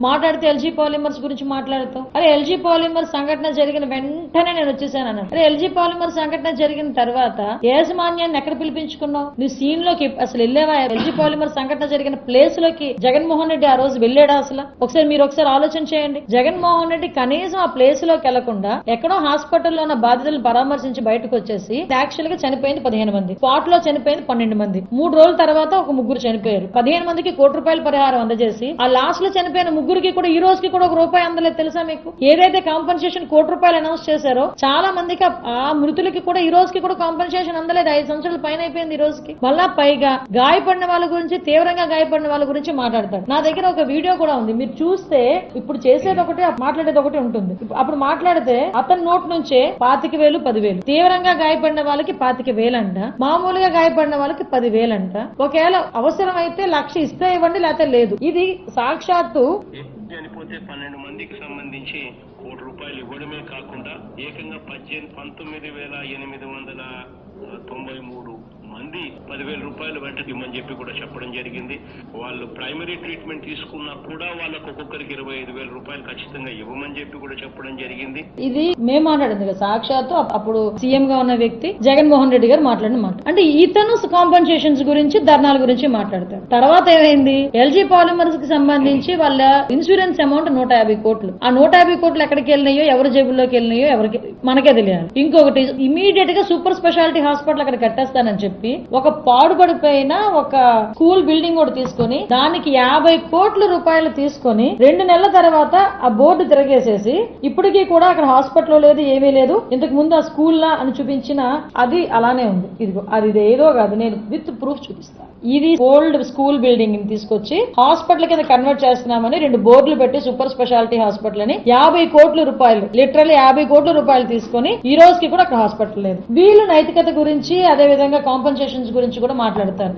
మాట్లాడితే LG polymers గురించి మాట్లాడతావు. అరే ఎల్జీ పాలిమర్స్ సంఘటన జరిగిన వెంటనే నేను వచ్చేసాను అన్నాడు. అరే ఎల్జీ పాలిమర్ సంఘటన జరిగిన తర్వాత యాజమాన్యాన్ని ఎక్కడ పిలిపించుకున్నావు? నువ్వు సీన్ లోకి అసలు వెళ్ళేవా? ఎల్జీ పాలిమర్ సంఘటన జరిగిన ప్లేస్ లోకి జగన్మోహన్ రెడ్డి ఆ రోజు వెళ్ళాడా? అసలు మీరు ఒకసారి ఆలోచన చేయండి. జగన్మోహన్ రెడ్డి కనీసం ఆ ప్లేస్ లోకి వెళ్లకుండా ఎక్కడో హాస్పిటల్లో ఉన్న బాధితులను పరామర్శించి బయటకు వచ్చేసి యాక్చువల్ గా చనిపోయింది 15 మంది, స్పాట్ లో చనిపోయింది 12 మంది, 3 రోజుల తర్వాత ఒక 3 చనిపోయారు. 15 మందికి ₹1 పరిహారం అందజేసి ఆ లాస్ట్ లో చనిపోయిన 3కి కూడా ఈ రోజుకి కూడా ₹1 అందలేదు. తెలుసా మీకు? ఏదైతే కాంపన్సేషన్ ₹1 అనౌన్స్ చేశారో చాలా మందికి ఆ మృతులకి కూడా ఈ రోజుకి కూడా కాంపన్సేషన్ అందలేదు. 5 సంవత్సరాల పైన అయిపోయింది ఈ రోజుకి. మళ్ళా పైగా గాయపడిన వాళ్ళ గురించి, తీవ్రంగా గాయపడిన వాళ్ళ గురించి మాట్లాడతాడు. నా దగ్గర ఒక వీడియో కూడా ఉంది, మీరు చూస్తే ఇప్పుడు చేసేది ఒకటి మాట్లాడేది ఒకటి ఉంటుంది. అప్పుడు మాట్లాడితే అతని నోట్ నుంచే 25,000, 10,000, తీవ్రంగా గాయపడిన వాళ్ళకి 25,000 అంట, మామూలుగా గాయపడిన వాళ్ళకి 10,000 అంట. ఒకవేళ అవసరం అయితే 1,00,000 ఇస్తే ఇవ్వండి, లేకపోతే లేదు. ఇది సాక్షాత్తు చనిపోతే 12 మందికి సంబంధించి ₹1 ఇవ్వడమే కాకుండా ఏకంగా 19,893 మంది ₹10,000 వెంట ఇవ్వమని చెప్పి కూడా చెప్పడం జరిగింది. వాళ్ళు ప్రైమరీ ట్రీట్మెంట్ తీసుకున్నా కూడా వాళ్ళకు ఒక్కొక్కరికి ₹25,000 ఖచ్చితంగా ఇవ్వమని చెప్పి కూడా చెప్పడం జరిగింది. ఇది మేము మాట్లాడింది కదా, సాక్షాత్తు అప్పుడు సీఎం గా ఉన్న వ్యక్తి జగన్మోహన్ రెడ్డి గారు మాట్లాడిన మాట. అంటే ఇతను కాంపన్సేషన్స్ గురించి, ధర్నాల గురించి మాట్లాడతారు. తర్వాత ఏమైంది? ఎల్జీ పాలిమర్స్ కి సంబంధించి వాళ్ళ ఇన్సూరెన్స్ అమౌంట్ 150 కోట్లు. ఆ 150 కోట్లు ఎక్కడికి వెళ్ళినాయో, ఎవరి జేబుల్లోకి వెళ్ళినాయో ఎవరికి మనకే తెలియాలి. ఇంకొకటి, ఇమీడియట్ గా సూపర్ స్పెషాలిటీ హాస్పిటల్ అక్కడ కట్టేస్తానని చెప్పి ఒక పాడుపడిపోయిన ఒక స్కూల్ బిల్డింగ్ కూడా తీసుకుని దానికి ₹50 కోట్లు తీసుకుని 2 నెలల తర్వాత ఆ బోర్డు తిరగేసేసి ఇప్పటికీ కూడా అక్కడ హాస్పిటల్ లేదు, ఏమీ లేదు. ఇంతకు ముందు ఆ స్కూల్ లా అని చూపించిన అది అలానే ఉంది. ఇదిగో అది ఏదో కాదు, నేను విత్ ప్రూఫ్ చూపిస్తాను. ఇది ఓల్డ్ స్కూల్ బిల్డింగ్ ని తీసుకొచ్చి హాస్పిటల్ కింద కన్వర్ట్ చేస్తున్నామని 2 బోర్డులు పెట్టి సూపర్ స్పెషాలిటీ హాస్పిటల్ అని ₹50 కోట్లు, లిటరల్లీ ₹50 కోట్లు తీసుకుని ఈ రోజుకి కూడా అక్కడ హాస్పిటల్ లేదు. వీళ్ళు నైతికత గురించి, అదే విధంగా కాంపన్సేషన్స్ గురించి కూడా మాట్లాడతారు.